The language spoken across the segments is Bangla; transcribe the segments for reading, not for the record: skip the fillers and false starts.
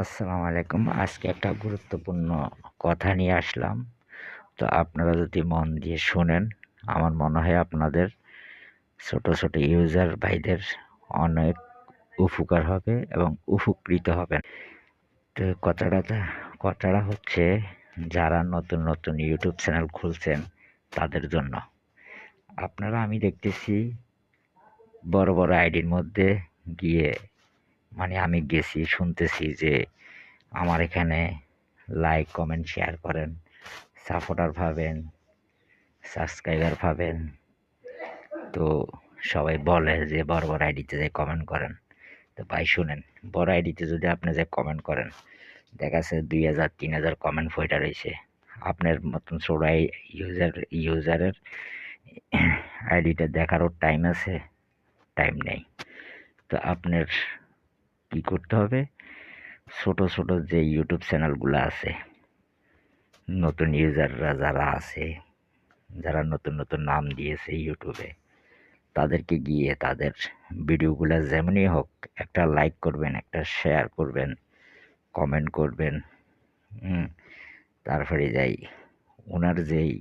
আসসালামু আলাইকুম। আজকে একটা গুরুত্বপূর্ণ কথা নিয়ে আসলাম। তো আপনারা যদি মন দিয়ে শোনেন, আমার মনে হয় আপনাদের ছোট ইউজার ভাইদের অনেক উপকার হবে এবং উপকৃত হবেন। তো কথাটা হচ্ছে যারা নতুন ইউটিউব চ্যানেল খুলছেন তাদের জন্য। আমি দেখতেছি বড় আইডির মধ্যে গিয়ে আমি গেছি শুনতেছি যে আমার এখানে লাইক, কমেন্ট, শেয়ার করেন, সাপোর্টার পাবেন, সাবস্ক্রাইবার পাবেন। তো সবাই বলে যে বড় আইডিতে যে কমেন্ট করেন। তো ভাই শুনেন, বড় আইডিতে যদি আপনি যে কমেন্ট করেন, দেখা যাচ্ছে ২,০০০ ৩,০০০ কমেন্ট ফইটা রইছে। আপনার মতন ছোট ইউজারের আইডিটা দেখারও টাইম আছে? টাইম নেই। তো আপনার কি করতে হবে? ছোট যে ইউটিউব চ্যানেলগুলো আছে, নতুন ইউজাররা যারা আছে, যারা নতুন নাম দিয়েছে ইউটিউবে, তাদেরকে গিয়ে তাদের ভিডিওগুলা যেমনই হোক একটা লাইক করবেন, একটা শেয়ার করবেন, কমেন্ট করবেন। হুম? তারপরে উনার যেই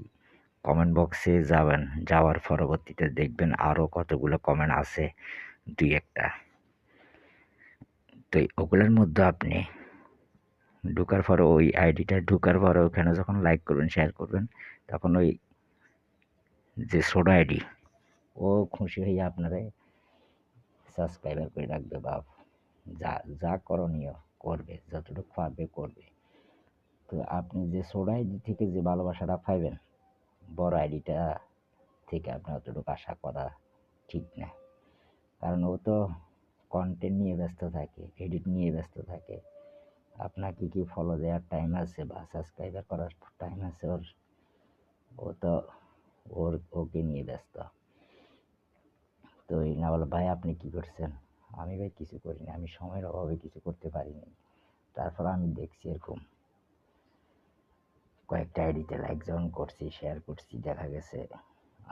কমেন্ট বক্সে যাবেন, যাওয়ার পরবর্তীতে দেখবেন আরও কতগুলো কমেন্ট আছে, ২-১ টা। তো ওগুলোর মধ্যে আপনি ঢোকার পরে ওই আইডিটায় ঢোকার পরে ওখানে যখন লাইক করবেন, শেয়ার করবেন, তখন ওই যে ছোট আইডি ও খুশি হয়ে আপনারে সাবস্ক্রাইবার করে রাখবে বা যা যা করণীয় করবে, যতটুকু পারবে করবে। তো আপনি যে ছোট আইডি থেকে যে ভালোবাসাটা পাইবেন, বড় আইডিটা থেকে আপনি অতটুকু আশা করা ঠিক না। কারণ ও তো কন্টেন্ট নিয়ে ব্যস্ত থাকে, এডিট নিয়ে ব্যস্ত থাকে। আপনাকে কি ফলো দেওয়ার টাইম আছে বা সাবস্ক্রাইবার করার টাইম আছে ওর? ও তো ওকে নিয়ে ব্যস্ত। তো এই না বলে ভাই আপনি কি করছেন? আমি ভাই কিছু করিনি, আমি সময়ের অভাবে কিছু করতে পারিনি। তারপর আমি দেখছি এরকম কয়েকটা আইডিতে লাইক যখন করছি, শেয়ার করছি, দেখা গেছে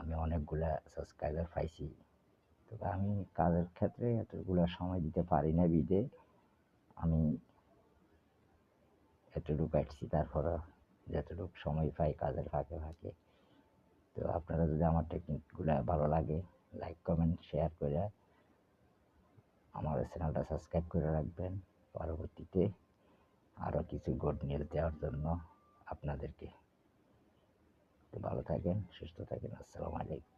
আমি অনেকগুলা সাবস্ক্রাইবার পাইছি। তবে আমি কাজের ক্ষেত্রে এতগুলা সময় দিতে পারি না বিধে আমি এতটুকু কাটছি। তারপরও যতটুকু সময় পাই কাজের ফাঁকে। তো আপনারা যদি আমার টেকনিকগুলা ভালো লাগে, লাইক, কমেন্ট, শেয়ার করে আমার চ্যানেলটা সাবস্ক্রাইব করে রাখবেন। পরবর্তীতে আরও কিছু গুড নিউজ দেওয়ার জন্য আপনাদেরকে। তো ভালো থাকেন, সুস্থ থাকেন। আসসালামু আলাইকুম।